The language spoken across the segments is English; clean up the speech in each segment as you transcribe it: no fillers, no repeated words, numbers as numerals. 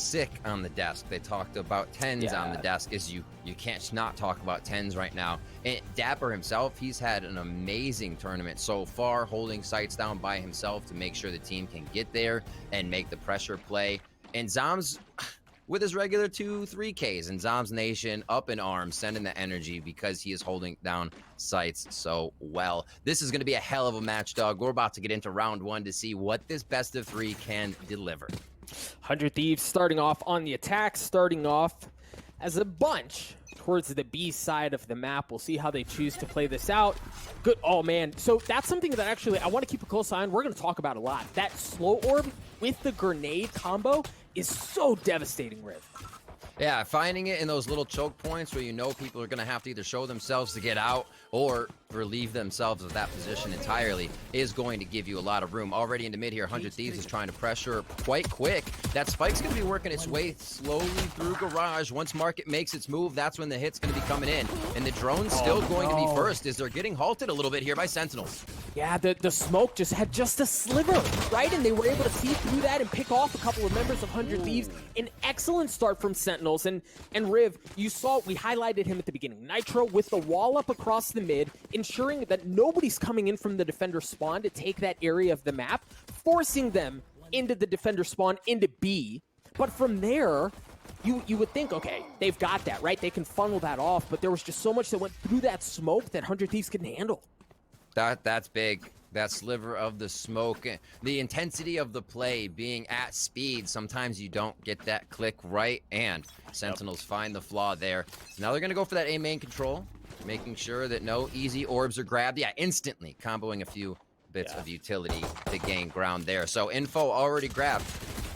Sick on the desk. They talked about tens on the desk. You can't not talk about tens right now. And Dapper himself, he's had an amazing tournament so far, holding sights down by himself to make sure the team can get there and make the pressure play. And Zoms with his regular 2-3Ks, and Zoms Nation up in arms, sending the energy because he is holding down sights so well. This is going to be a hell of a match, Doug. We're about to get into round one to see what this best of three can deliver. 100 Thieves starting off on the attack, starting off as a bunch towards the B side of the map. We'll see how they choose to play this out. Good. Oh, man. So that's something that actually I want to keep a close eye on. We're going to talk about a lot. That slow orb with the grenade combo is so devastating, Riv. Yeah, finding it in those little choke points where you know people are going to have to either show themselves to get out or relieve themselves of that position entirely is going to give you a lot of room. Already into mid here, 100 Thieves is trying to pressure quite quick. That spike's going to be working its way slowly through Garage. Once Market makes its move, that's when the hit's going to be coming in. And the drone's still going to be first as they're getting halted a little bit here by Sentinels. Yeah, the smoke just had just a sliver, right? And they were able to see through that and pick off a couple of members of 100 Thieves. An excellent start from Sentinels. And Riv, you saw, we highlighted him at the beginning. Nitro with the wall up across the mid, ensuring that nobody's coming in from the defender spawn to take that area of the map, forcing them into the defender spawn, into B. But from there, you would think, okay, they've got that, right? They can funnel that off, but there was just so much that went through that smoke that 100 Thieves couldn't handle. That's big. That sliver of the smoke, the intensity of the play being at speed. Sometimes you don't get that click right, and Sentinels find the flaw there. So now they're going to go for that A main control, making sure that no easy orbs are grabbed. Yeah, instantly comboing a few bits of utility to gain ground there. So info already grabbed.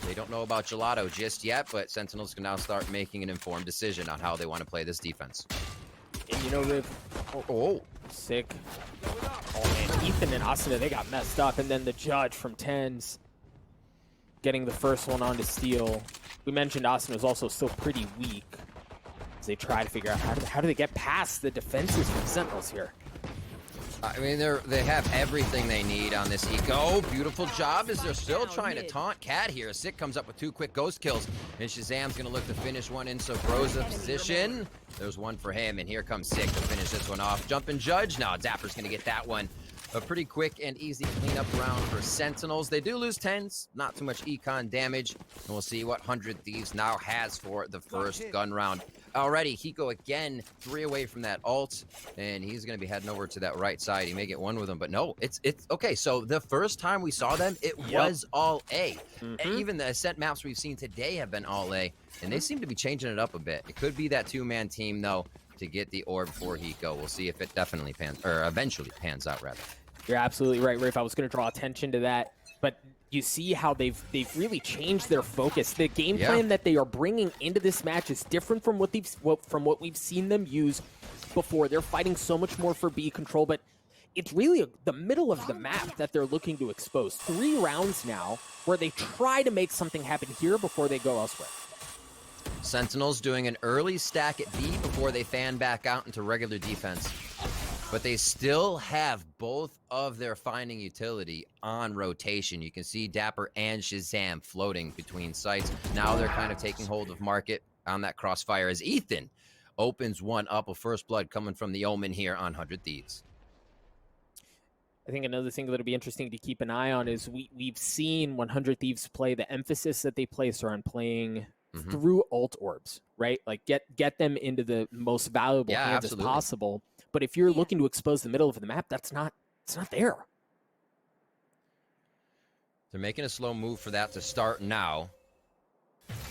They don't know about Gelato just yet, but Sentinels can now start making an informed decision on how they want to play this defense. And you know, Riv, sick. Oh man, Ethan and Asuna, they got messed up, and then the judge from Tens getting the first one onto Steel. We mentioned Asuna is also still pretty weak as they try to figure out how do they get past the defenses from Sentinels here. I mean, they have everything they need on this eco. Beautiful job as they're still trying to taunt Cat here. Sick comes up with 2 quick ghost kills, and Shazam's going to look to finish one in Sobroza position. There's one for him, and here comes Sick to finish this one off. Jumping Judge. Now Dapper's going to get that one. A pretty quick and easy cleanup round for Sentinels. They do lose 10s, not too much econ damage, and we'll see what 100 Thieves now has for the first gun round. Already, Hiko again, 3 away from that ult, and he's going to be heading over to that right side. He may get one with him, but no, it's okay. So the first time we saw them, it was all A. And even the Ascent maps we've seen today have been all A, and they seem to be changing it up a bit. It could be that 2-man team, though, to get the orb for Hiko. We'll see if it definitely pans, or eventually pans out, rather. You're absolutely right, Rafe. I was going to draw attention to that, but you see how they've really changed their focus. The game plan that they are bringing into this match is different from what we've seen them use before. They're fighting so much more for B control, but it's really the middle of the map that they're looking to expose. 3 rounds now where they try to make something happen here before they go elsewhere. Sentinels doing an early stack at B before they fan back out into regular defense. But they still have both of their finding utility on rotation. You can see Dapper and Shazam floating between sites. Now they're kind of taking hold of Market on that crossfire as Ethan opens one up. A first blood coming from the Omen here on 100 Thieves. I think another thing that'll be interesting to keep an eye on is we've seen 100 Thieves play. The emphasis that they place are on playing through ult orbs, right? Like get them into the most valuable hands as possible. But if you're looking to expose the middle of the map, it's not there. They're making a slow move for that to start now.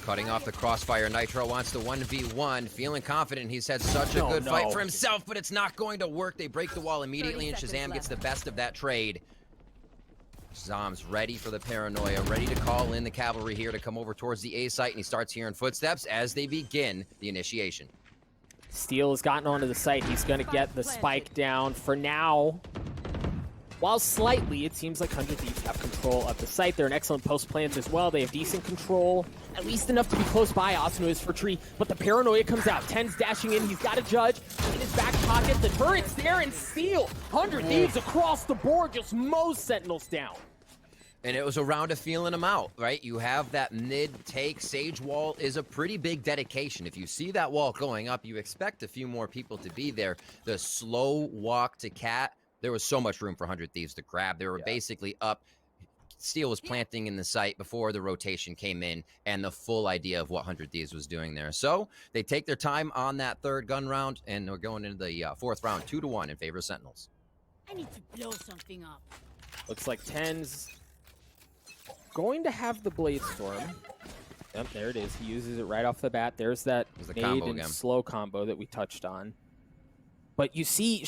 Cutting off the crossfire. Nitro wants the 1v1. Feeling confident. He's had such a good fight for himself, but it's not going to work. They break the wall immediately, and Shazam gets the best of that trade. Shazam's ready for the paranoia, ready to call in the cavalry here to come over towards the A site, and he starts hearing footsteps as they begin the initiation. Steel has gotten onto the site. He's going to get the spike down for now. While slightly, it seems like 100 Thieves have control of the site. They're an excellent post plans as well. They have decent control, at least enough to be close by. Asuna is for tree, but the paranoia comes out. Ten's dashing in. He's got a judge in his back pocket. The turret's there, and Steel, 100 Thieves across the board, just mows Sentinels down. And it was a round of feeling them out, right? You have that mid-take. Sage wall is a pretty big dedication. If you see that wall going up, you expect a few more people to be there. The slow walk to Cat, there was so much room for 100 Thieves to grab. They were basically up. Steel was planting in the site before the rotation came in and the full idea of what 100 Thieves was doing there. So they take their time on that third gun round, and we're going into the fourth round, 2-1 in favor of Sentinels. I need to blow something up. Looks like 10's going to have the Blade Storm. Yep, there it is. He uses it right off the bat. There's that nade and slow combo that we touched on. But you see,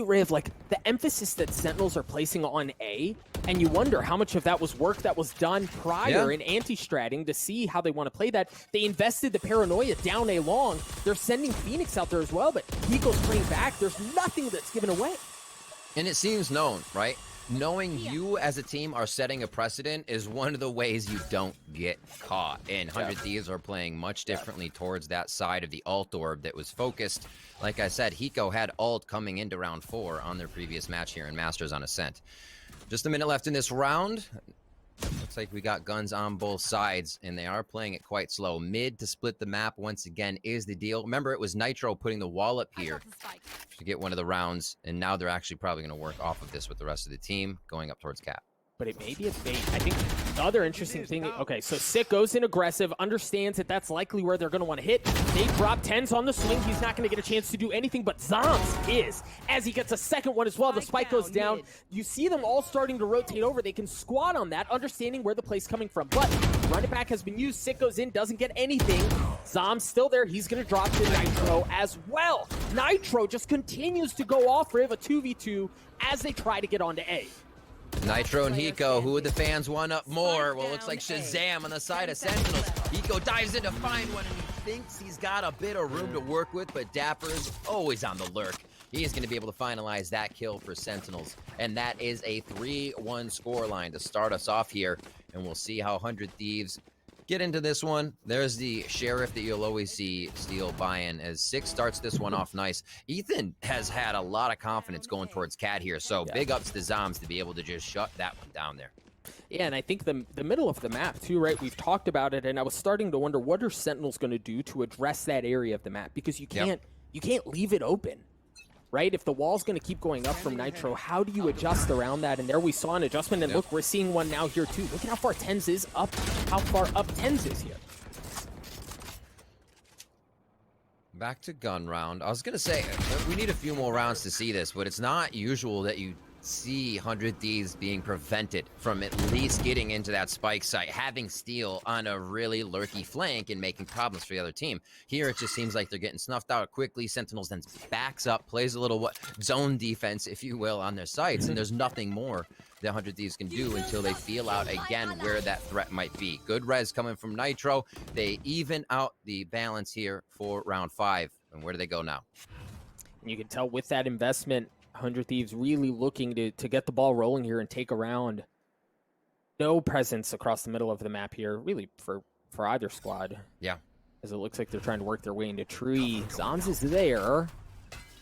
Riv, like, the emphasis that Sentinels are placing on A, and you wonder how much of that was work that was done prior in anti-stratting to see how they want to play that. They invested the Paranoia down A long. They're sending Phoenix out there as well, but Hiko's playing back. There's nothing that's given away. And it seems known, right? Knowing you as a team are setting a precedent is one of the ways you don't get caught. And 100 Thieves are playing much differently towards that side of the ult orb that was focused. Like I said, Hiko had ult coming into round 4 on their previous match here in Masters on Ascent. Just a minute left in this round. Looks like we got guns on both sides, and they are playing it quite slow. Mid to split the map once again is the deal. Remember, it was Nitro putting the wall up here to get one of the rounds, and now they're actually probably going to work off of this with the rest of the team going up towards Cap. But it may be a bait. I think the other interesting thing, okay, so Sick goes in aggressive, understands that that's likely where they're going to want to hit. They drop 10s on the swing. He's not going to get a chance to do anything, but Zoms is, as he gets a second one as well. The spike goes down. You see them all starting to rotate over. They can squat on that, understanding where the play's coming from. But run it back has been used. Sick goes in, doesn't get anything. Zoms still there. He's going to drop to Nitro as well. Nitro just continues to go off Riv, a 2v2 as they try to get onto A. Nitro and Hiko, who would the fans want up more? Well, it looks like Shazam on the side of Sentinels. Hiko dives in to find one, and he thinks he's got a bit of room to work with, but Dapper's always on the lurk. He is going to be able to finalize that kill for Sentinels, and that is a 3-1 scoreline to start us off here, and we'll see how 100 Thieves get into this one. There's the Sheriff that you'll always see Steel buying as Six starts this one off nice. Ethan has had a lot of confidence going towards Cat here, so big ups to Zoms to be able to just shut that one down there. Yeah, and I think the middle of the map too, right? We've talked about it, and I was starting to wonder what are Sentinels going to do to address that area of the map, because you can't leave it open. Right? If the wall's going to keep going up from Nitro, how do you adjust around that? And there we saw an adjustment, and look, we're seeing one now here too. Look at how far 10's is up, how far up 10's is here. Back to gun round. I was going to say, we need a few more rounds to see this, but it's not usual that you see 100 Thieves being prevented from at least getting into that spike site, having Steel on a really lurky flank and making problems for the other team. Here, it just seems like they're getting snuffed out quickly. Sentinels then backs up, plays a little zone defense, if you will, on their sites, and there's nothing more that 100 Thieves can do until they feel out again where that threat might be. Good res coming from Nitro. They even out the balance here for round 5. And where do they go now? You can tell with that investment, 100 Thieves really looking to get the ball rolling here and take a round. No presence across the middle of the map here, really, for either squad. Yeah. As it looks like they're trying to work their way into tree. Zoms is there.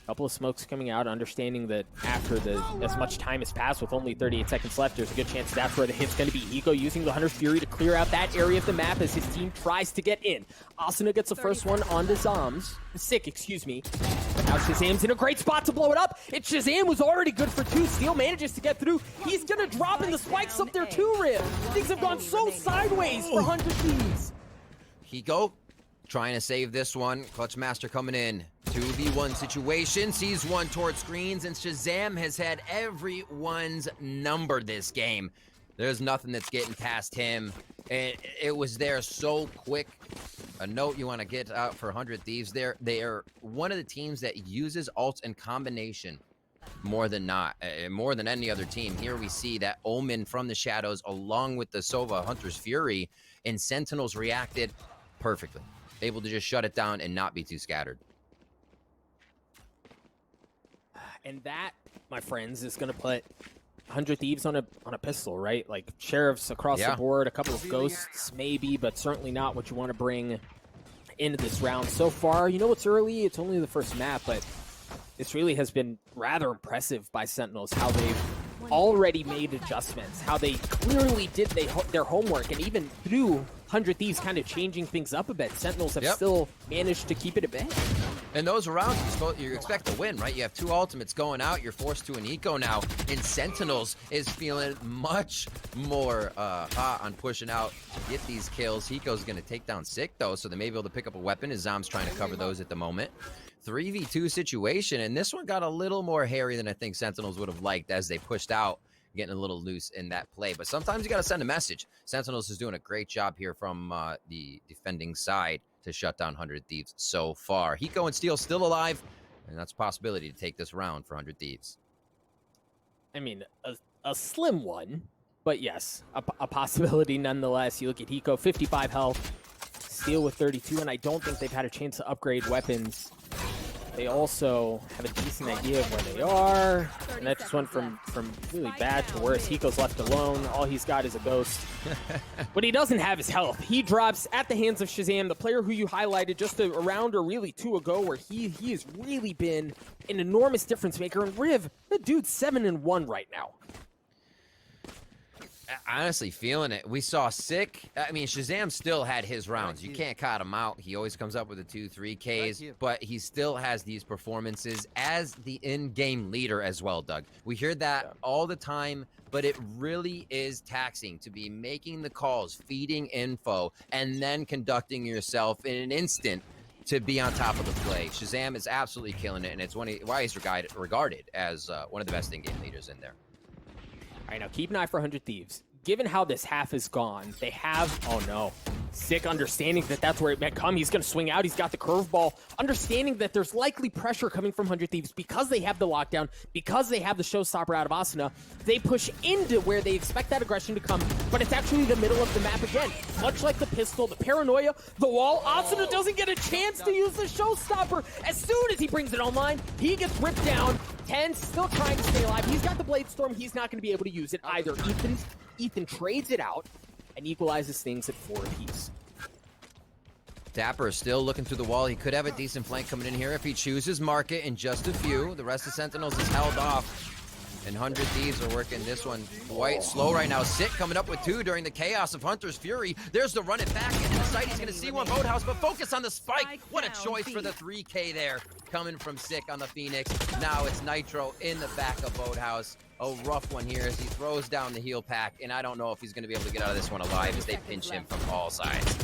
Couple of smokes coming out, understanding that after as much time has passed with only 38 seconds left, there's a good chance that's where the hit's going to be. Hiko using the Hunter's Fury to clear out that area of the map as his team tries to get in. Asuna gets the first one onto Zoms. Sick, excuse me. Now Shazam's in a great spot to blow it up. Shazam was already good for 2. Steel manages to get through. He's going to drop in the spikes up there too, Riv. Things have gone so sideways for 100 Thieves. Hiko trying to save this one. Clutch Master coming in. 2v1 situation. Sees one towards screens, and Shazam has had everyone's number this game. There's nothing that's getting past him. And it was there so quick. A note you want to get out for 100 Thieves there. They are one of the teams that uses ults in combination more than not. More than any other team. Here we see that Omen from the shadows along with the Sova Hunter's Fury, and Sentinels reacted perfectly. Able to just shut it down and not be too scattered. And that, my friends, is going to put 100 Thieves on a pistol, right? Like, Sheriffs across the board, a couple of Ghosts maybe, but certainly not what you want to bring into this round. So far, you know, it's early, it's only the first map, but this really has been rather impressive by Sentinels, how they've already made adjustments, how they clearly did their homework, and even through 100 Thieves kind of changing things up a bit, Sentinels have still managed to keep it at bay. And those rounds, you expect to win, right? You have 2 ultimates going out. You're forced to an eco now. And Sentinels is feeling much more hot on pushing out to get these kills. Hiko's going to take down Sick, though, so they may be able to pick up a weapon as Zom's trying to cover those at the moment. 3v2 situation, and this one got a little more hairy than I think Sentinels would have liked as they pushed out, getting a little loose in that play. But sometimes you got to send a message. Sentinels is doing a great job here from the defending side to shut down 100 Thieves so far. Hiko and Steel still alive, and that's a possibility to take this round for 100 Thieves. I mean, a slim one, but yes, a possibility nonetheless. You look at Hiko, 55 health, Steel with 32, and I don't think they've had a chance to upgrade weapons. They also have a decent idea of where they are, and that just went from really bad to worse. Hiko's left alone. All he's got is a ghost. What he doesn't have is health. He drops at the hands of Shazam, the player who you highlighted just a round or really 2 ago, where he has really been an enormous difference maker. And Riv, the dude's 7-1 right now. Honestly, feeling it. We saw Sick. I mean, Shazam still had his rounds. You can't cut him out. He always comes up with the 2-3 Ks, but he still has these performances as the in-game leader as well, Doug. We hear that all the time, but it really is taxing to be making the calls, feeding info, and then conducting yourself in an instant to be on top of the play. Shazam is absolutely killing it, and it's why he's regarded as one of the best in-game leaders in there. All right, now keep an eye for 100 Thieves. Given how this half is gone, they have, oh no, Sick understanding that that's where it may come. He's going to swing out. He's got the curveball. Understanding that there's likely pressure coming from 100 Thieves because they have the lockdown, because they have the showstopper out of Asuna. They push into where they expect that aggression to come, but it's actually the middle of the map again. Much like the pistol, the paranoia, the wall, Asuna doesn't get a chance to use the showstopper. As soon as he brings it online, he gets ripped down. 10 still trying to stay alive. He's got the Blade Storm. He's not going to be able to use it either. Ethan trades it out and equalizes things at 4 apiece. Dapper is still looking through the wall. He could have a decent flank coming in here if he chooses market in just a few. The rest of Sentinels is held off. And 100 Thieves are working this one quite slow right now. Sick coming up with 2 during the chaos of Hunter's Fury. There's the run it back into the site. He's going to see one Boathouse, but focus on the spike. What a choice for the 3K there. Coming from Sick on the Phoenix. Now it's Nitro in the back of Boathouse. A rough one here as he throws down the heal pack. And I don't know if he's going to be able to get out of this one alive as they pinch him from all sides.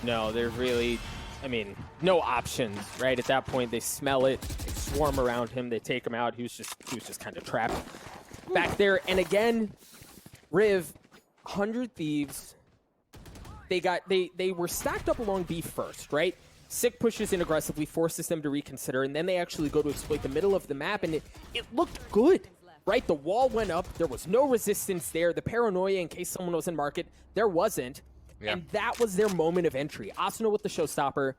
No, there's really, I mean, no options, right? At that point, they smell it, they swarm around him, they take him out. He was just kind of trapped back there. And again, Riv, 100 Thieves, they were stacked up along B first, right? Sick pushes in aggressively, forces them to reconsider, and then they actually go to exploit the middle of the map, and it looked good, right? The wall went up, there was no resistance there. The paranoia, in case someone was in market, there wasn't. Yeah. And that was their moment of entry. Asuna with the showstopper,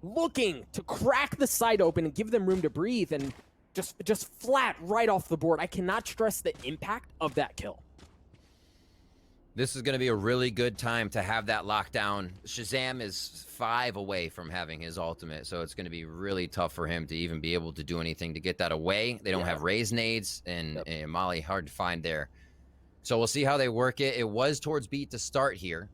looking to crack the side open and give them room to breathe, and just flat right off the board. I cannot stress the impact of that kill. This is going to be a really good time to have that lockdown. Shazam is 5 away from having his ultimate, so it's going to be really tough for him to even be able to do anything to get that away. They don't have raise nades, and Molly hard to find there. So we'll see how they work it. It was towards B to start here,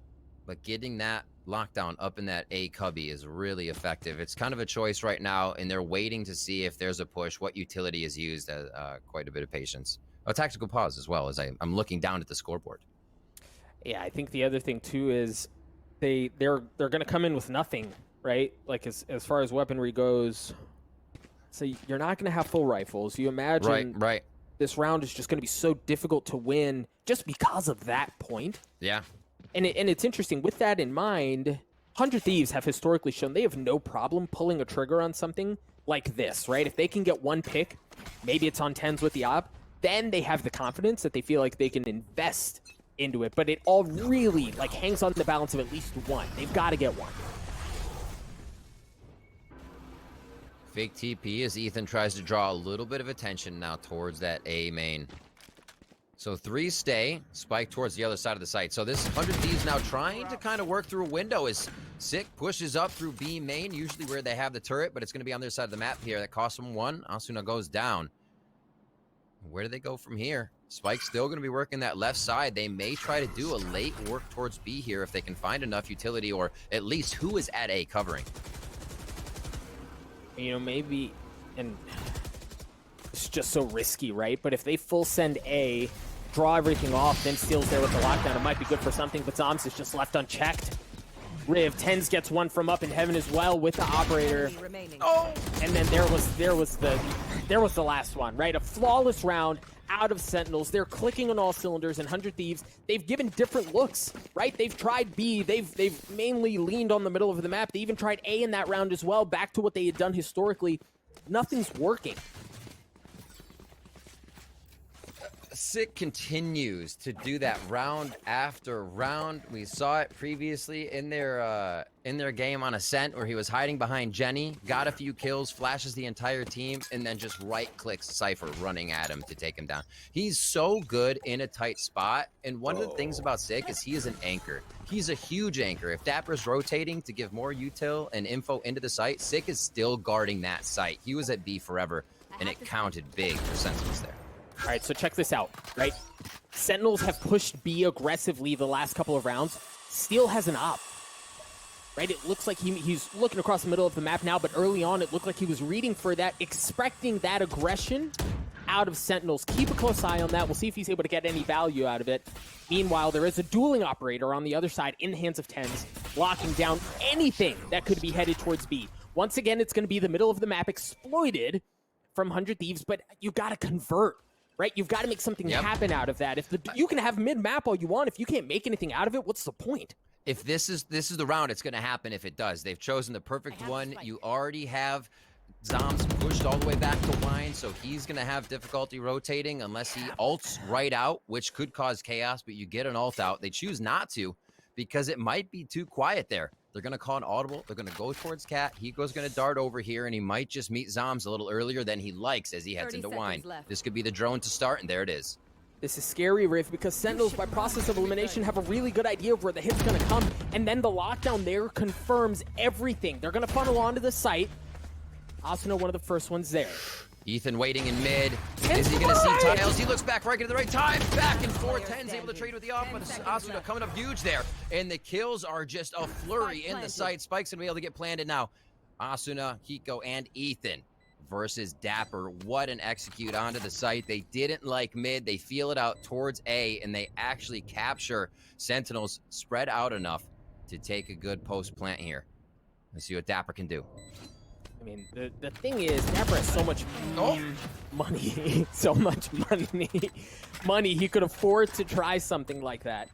but getting that lockdown up in that A cubby is really effective. It's kind of a choice right now, and they're waiting to see if there's a push, what utility is used. Quite a bit of patience. A tactical pause as well as I'm looking down at the scoreboard. Yeah, I think the other thing too is they're going to come in with nothing, right? Like as far as weaponry goes. So you're not going to have full rifles. You imagine right. This round is just going to be so difficult to win just because of that point. Yeah. And it's interesting, with that in mind, 100 Thieves have historically shown they have no problem pulling a trigger on something like this, right? If they can get one pick, maybe it's on 10s with the op, then they have the confidence that they feel like they can invest into it. But it all really hangs on the balance of at least one. They've got to get one. Fake TP as Ethan tries to draw a little bit of attention now towards that A main. So 3 stay, spike towards the other side of the site. So this 100 Thieves now trying to kind of work through a window as Sick pushes up through B main, usually where they have the turret, but it's going to be on their side of the map here. That costs them 1. Asuna goes down. Where do they go from here? Spike's still going to be working that left side. They may try to do a late work towards B here if they can find enough utility, or at least who is at A covering. You know, maybe, and it's just so risky, right? But if they full send A, draw everything off, then Steel's there with the lockdown, it might be good for something, but Zoms is just left unchecked. Riv, Tens gets one from up in heaven as well with the operator. Oh! And then there was the last one, right? A flawless round out of Sentinels. They're clicking on all cylinders, and 100 Thieves, they've given different looks, right? They've tried B, they've mainly leaned on the middle of the map. They even tried A in that round as well, back to what they had done historically. Nothing's working. Sick continues to do that round after round. We saw it previously in their game on Ascent, where he was hiding behind Jenny, got a few kills, flashes the entire team, and then just right-clicks Cypher, running at him to take him down. He's so good in a tight spot, and one of the things about Sick is he is an anchor. He's a huge anchor. If Dapper's rotating to give more util and info into the site, Sick is still guarding that site. He was at B forever, and it counted big for Sentinels there. All right, so check this out, right? Sentinels have pushed B aggressively the last couple of rounds. Steel has an op, right? It looks like he's looking across the middle of the map now, but early on it looked like he was reading for that, expecting that aggression out of Sentinels. Keep a close eye on that. We'll see if he's able to get any value out of it. Meanwhile, there is a dueling operator on the other side in the hands of Tens, locking down anything that could be headed towards B. Once again, it's going to be the middle of the map exploited from 100 Thieves, but you got to convert. Right, you've got to make something happen out of that. You can have mid-map all you want. If you can't make anything out of it, what's the point? If this is the round, it's going to happen if it does. They've chosen the perfect one. You already have Zoms pushed all the way back to Wine, so he's going to have difficulty rotating unless he ults right out, which could cause chaos, but you get an ult out. They choose not to because it might be too quiet there. They're going to call an audible. They're going to go towards Cat. Hego's going to dart over here, and he might just meet Zoms a little earlier than he likes as he heads into Wine. This could be the drone to start, and there it is. This is scary, Riff, because Sentinels, by process of elimination, have a really good idea of where the hit's going to come, and then the lockdown there confirms everything. They're going to funnel onto the site. Asuna, one of the first ones there. Ethan waiting in mid. Is he going to see Tiles? He looks back right at the right time. Back and forth. Ten's able to trade with the off, but Asuna coming up huge there. And the kills are just a flurry in the site. Spike's going to be able to get planted now. Asuna, Hiko, and Ethan versus Dapper. What an execute onto the site. They didn't like mid. They feel it out towards A, and they actually capture Sentinels spread out enough to take a good post plant here. Let's see what Dapper can do. I mean, the thing is, Dapper has so much money, so much money. He could afford to try something like that.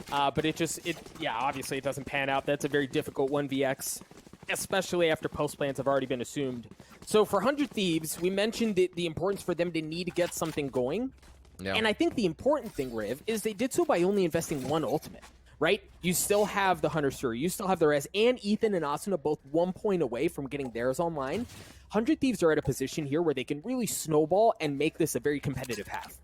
But obviously it doesn't pan out. That's a very difficult 1vx, especially after post plans have already been assumed. So for 100 Thieves, we mentioned the importance for them to need to get something going. Yeah. And I think the important thing, Riv, is they did so by only investing one ultimate. Right? You still have the Hunter Suri, you still have the Rez, and Ethan and Asuna both 1 point away from getting theirs online. 100 Thieves are at a position here where they can really snowball and make this a very competitive half.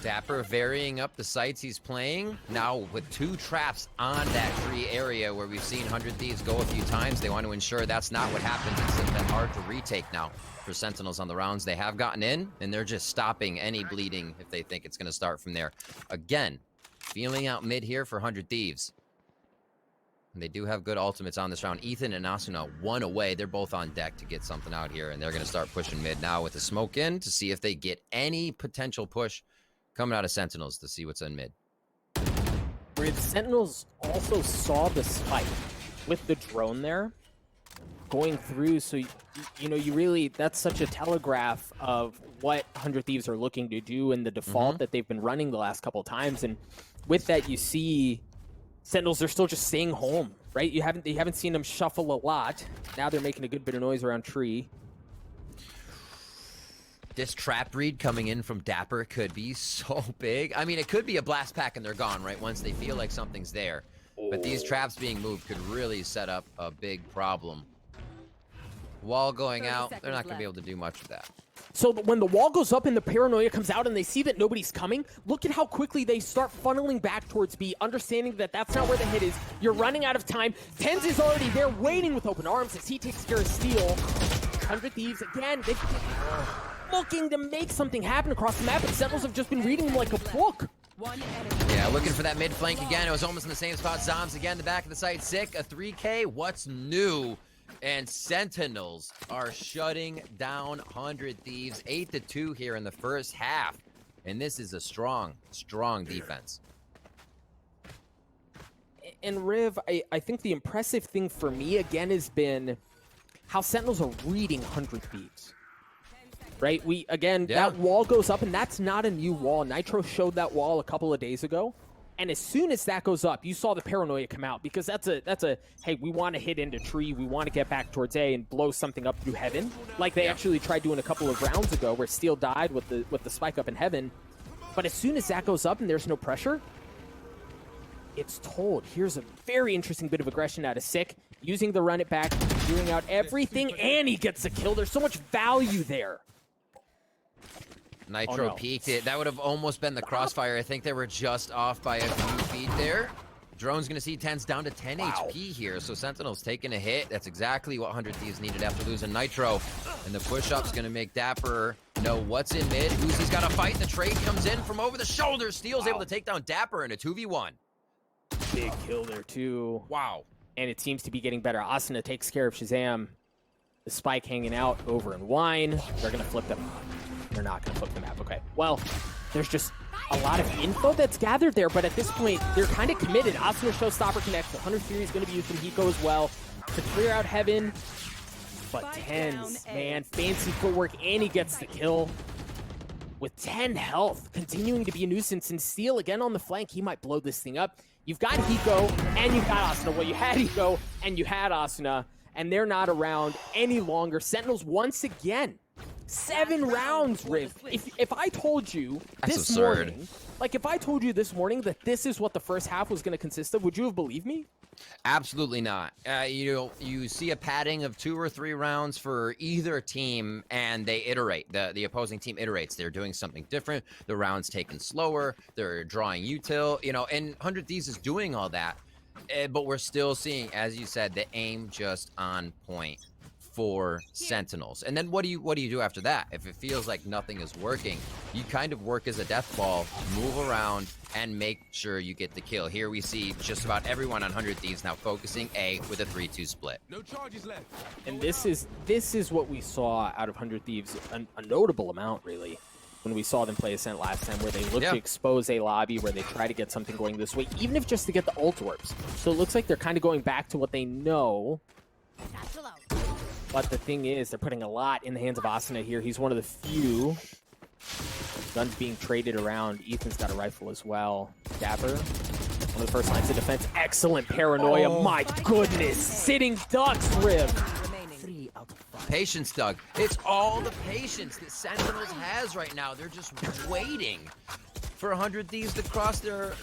Dapper varying up the sites he's playing. Now with 2 traps on that tree area where we've seen 100 Thieves go a few times, they want to ensure that's not what happens. It's been hard to retake now for Sentinels on the rounds. They have gotten in, and they're just stopping any bleeding if they think it's going to start from there. Again, feeling out mid here for 100 Thieves. And they do have good ultimates on this round. Ethan and Asuna 1 away. They're both on deck to get something out here, and they're going to start pushing mid now with the smoke in to see if they get any potential push coming out of Sentinels to see what's in mid. The Sentinels also saw the spike with the drone there going through, so you know, you really, that's such a telegraph of what 100 Thieves are looking to do and the default that they've been running the last couple of times. And with that, you see Sentinels are still just staying home, right? You haven't seen them shuffle a lot. Now they're making a good bit of noise around tree. This trap read coming in from Dapper could be so big. I mean, it could be a blast pack and they're gone, right? Once they feel like something's there. But these traps being moved could really set up a big problem. Wall going out, they're not going to be able to do much of that. So when the wall goes up and the paranoia comes out and they see that nobody's coming, look at how quickly they start funneling back towards B, understanding that that's not where the hit is. You're running out of time. Tens is already there waiting with open arms as he takes care of Steel. 100 Thieves, again, looking to make something happen across the map, and Sentinels have just been reading them like a book. Yeah, looking for that mid flank again. It was almost in the same spot. Zombs again, the back of the site. Sick, a 3K. What's new? And Sentinels are shutting down 100 Thieves. 8-2 here in the first half. And this is a strong, strong defense. And Riv, I think the impressive thing for me, again, has been how Sentinels are reading 100 Thieves. Right? That wall goes up, and that's not a new wall. Nitro showed that wall a couple of days ago. And as soon as that goes up, you saw the paranoia come out, because that's a hey, we want to hit into tree, we want to get back towards A and blow something up through heaven, like they actually tried doing a couple of rounds ago, where Steel died with the spike up in heaven. But as soon as that goes up and there's no pressure, it's told. Here's a very interesting bit of aggression out of Sick, using the run it back, doing out everything, and he gets a kill. There's so much value there. Nitro peeked it. That would have almost been the crossfire. I think they were just off by a few feet there. Drone's going to see 10's down to 10 HP here, so Sentinel's taking a hit. That's exactly what 100 Thieves needed after losing Nitro. And the push-up's going to make Dapper know what's in mid. Uzi's got to fight. The trade comes in from over the shoulder. Steel's able to take down Dapper in a 2v1. Big kill there, too. Wow. And it seems to be getting better. Asuna takes care of Shazam. The spike hanging out over in Wine. They're going to flip them. They're not going to flip the map. Okay. Well, there's just a lot of info that's gathered there, but at this point, they're kind of committed. Asuna Showstopper connects. The Hunter Fury is going to be used from Hiko as well to clear out Heaven. But 10's, man, fancy footwork, and he gets the kill with 10 health, continuing to be a nuisance. And Steel, again on the flank, he might blow this thing up. You've got Hiko, and you've got Asuna. Well, you had Hiko, and you had Asuna, and they're not around any longer. Sentinels, once again, 7 rounds, Riv. If I told you this morning, like if I told you this morning that this is what the first half was going to consist of, would you have believed me? Absolutely not. You see a padding of 2 or 3 rounds for either team, and they iterate. The opposing team iterates. They're doing something different. The round's taken slower. They're drawing util. And 100 Thieves is doing all that. But we're still seeing, as you said, the aim just on point for Sentinels. And then what do you do after that? If it feels like nothing is working, you kind of work as a death ball, move around, and make sure you get the kill. Here we see just about everyone on 100 Thieves now focusing A with a 3-2 split. No charges left. And this is what we saw out of 100 Thieves, a notable amount, really, when we saw them play Ascent last time, where they look to expose a lobby, where they try to get something going this way, even if just to get the ult orbs. So it looks like they're kind of going back to what they know. But the thing is, they're putting a lot in the hands of Asuna here. He's one of the few guns being traded around. Ethan's got a rifle as well. Dapper, one of the first lines of defense. Excellent paranoia. Oh my goodness. Sitting ducks, Riv. 3 out of 5. Patience, Doug. It's all the patience that Sentinels has right now. They're just waiting for 100 Thieves to cross their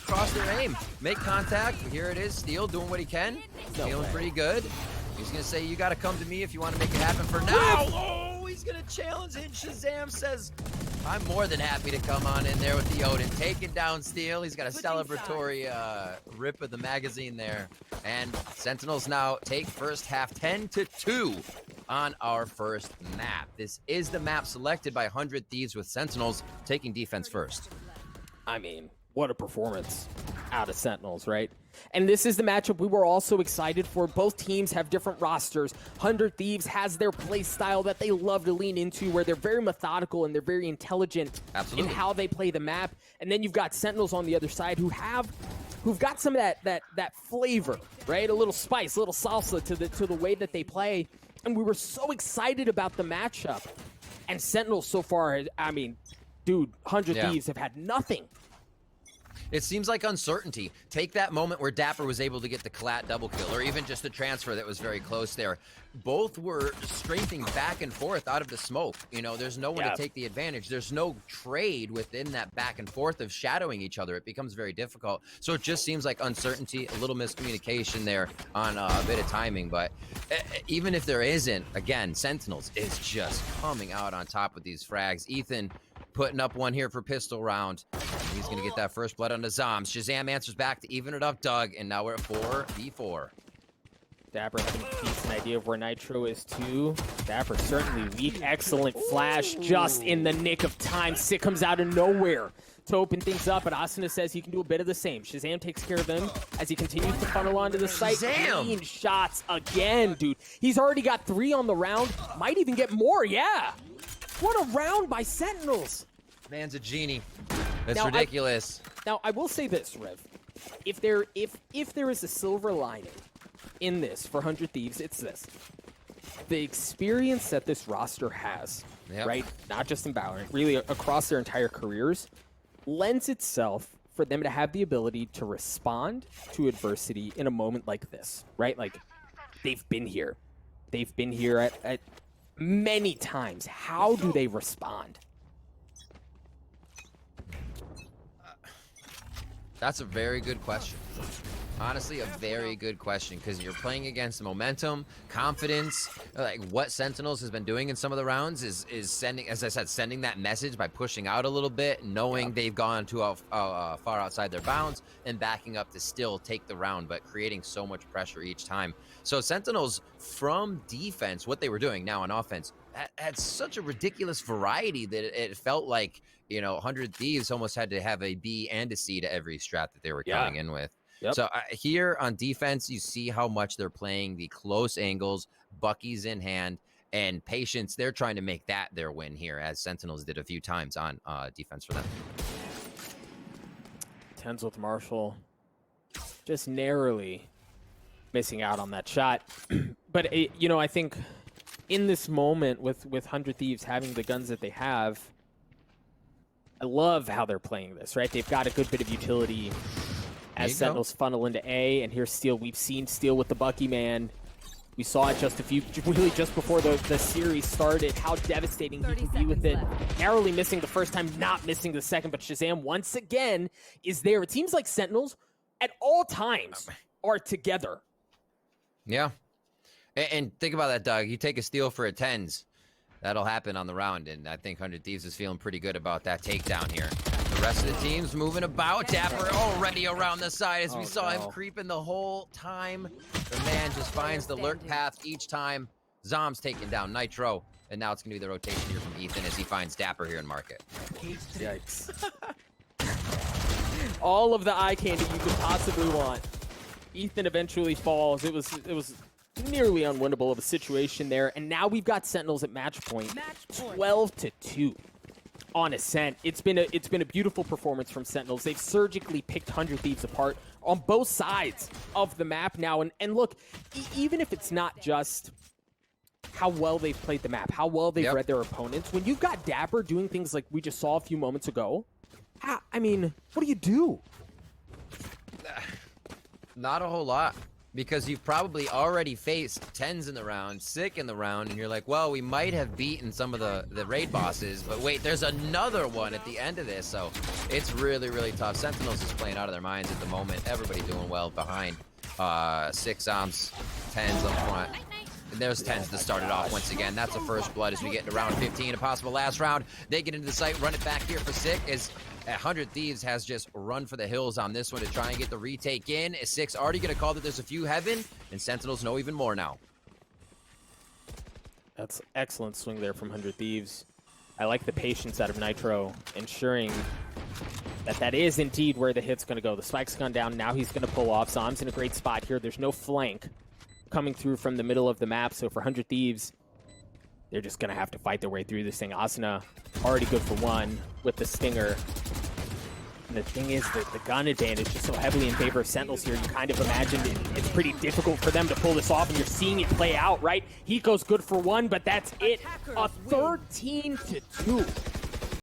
aim. Make contact. Here it is. Steel doing what he can. Feeling pretty good. He's going to say, you got to come to me if you want to make it happen for now. Oh, he's going to challenge it. Shazam says, I'm more than happy to come on in there with the Odin. Taking down Steel. He's got a celebratory rip of the magazine there. And Sentinels now take first half 10-2 on our first map. This is the map selected by 100 Thieves, with Sentinels taking defense first. I mean, what a performance out of Sentinels, right? And this is the matchup we were also excited for. Both teams have different rosters. 100 Thieves has their play style that they love to lean into, where they're very methodical and they're very intelligent in how they play the map. And then you've got Sentinels on the other side who've got some of that flavor, right? A little spice, a little salsa to the way that they play. And we were so excited about the matchup. And Sentinels so far, I mean, dude, 100 Thieves have had nothing. It seems like uncertainty. Take that moment where Dapper was able to get the Collat double kill, or even just the transfer that was very close there. Both were strafing back and forth out of the smoke. There's no one to take the advantage. There's no trade within that back and forth of shadowing each other. It becomes very difficult. So it just seems like uncertainty, a little miscommunication there on a bit of timing. But even if there isn't, again, Sentinels is just coming out on top with these frags. Ethan putting up one here for pistol round. He's going to get that first blood on the Zombs. Shazam answers back to even it up, Doug, and now we're at 4v4. Dapper having a decent idea of where Nitro is too. Dapper certainly weak. Excellent flash just in the nick of time. Sick comes out of nowhere to open things up, but Asuna says he can do a bit of the same. Shazam takes care of him as he continues to funnel onto the site. Shazam! Clean shots again, dude. He's already got 3 on the round. Might even get more, yeah. What a round by Sentinels. Man's a genie. That's Now, ridiculous. Now, I will say this, Rev. If there is a silver lining in this for 100 Thieves, it's this. The experience that this roster has, Yep. right? Not just in Valorant, really across their entire careers, lends itself for them to have the ability to respond to adversity in a moment like this, right? Like, they've been here. They've been here at many times. How do they respond? That's a very good question. Honestly, a very good question, because you're playing against momentum, confidence. Like what Sentinels has been doing in some of the rounds is sending, as I said, sending that message by pushing out a little bit, knowing they've gone too far outside their bounds, and backing up to still take the round, but creating so much pressure each time. So Sentinels from defense, what they were doing now on offense, had such a ridiculous variety that it felt like, you know, 100 Thieves almost had to have a B and a C to every strat that they were coming in with. Yep. So here on defense, you see how much they're playing the close angles, Bucky's in hand, and patience. They're trying to make that their win here, as Sentinels did a few times on defense for them. Tens with Marshall just narrowly missing out on that shot. But, you know, I think in this moment with 100 Thieves having the guns that they have, I love how they're playing this, right? They've got a good bit of utility as Sentinels funnel into A, and here's Steel. We've seen Steel with the Bucky man. We saw it just before the series started, how devastating he can be with it. Narrowly missing the first time, not missing the second, but Shazam once again is there. It seems like Sentinels at all times are together. Yeah. And think about that, Doug. You take a steal for a tens. That'll happen on the round, and I think 100 Thieves is feeling pretty good about that takedown here. The rest of the team's moving about. Dapper already around the side as we saw him creeping the whole time. The man just finds the lurk path each time. Zom's taking down Nitro, and now it's going to be the rotation here from Ethan as he finds Dapper here in market. Yikes. All of the eye candy you could possibly want. Ethan eventually falls. It was nearly unwinnable of a situation there, and now we've got Sentinels at match point, 12-2 on Ascent. It's been a beautiful performance from Sentinels. They've surgically picked 100 Thieves apart on both sides of the map now, and look, even if it's not just how well they've played the map, how well they've read their opponents, when you've got Dapper doing things like we just saw a few moments ago, I mean, what do you do? Not a whole lot. Because you've probably already faced tens in the round, sick in the round, and you're like, well, we might have beaten some of the raid bosses, but wait, there's another one at the end of this, so it's really, really tough. Sentinels is playing out of their minds at the moment. Everybody doing well behind. 6 Zoms, tens up front. And there's tens to start it off once again. That's the first blood as we get into round 15, a possible last round. They get into the site, run it back here for Sick as 100 Thieves has just run for the hills on this one to try and get the retake in. Sick's already going to call that there's a few heaven, and Sentinels know even more now. That's excellent swing there from 100 Thieves. I like the patience out of Nitro, ensuring that is indeed where the hit's going to go. The spike's gone down. Now he's going to pull off. Zom's in a great spot here. There's no flank coming through from the middle of the map, so for 100 Thieves, they're just going to have to fight their way through this thing. Asuna already good for 1 with the Stinger. And the thing is that the gun advantage is so heavily in favor of Sentinels here, you kind of imagine it's pretty difficult for them to pull this off, and you're seeing it play out, right? He goes good for 1, but that's it. A 13-2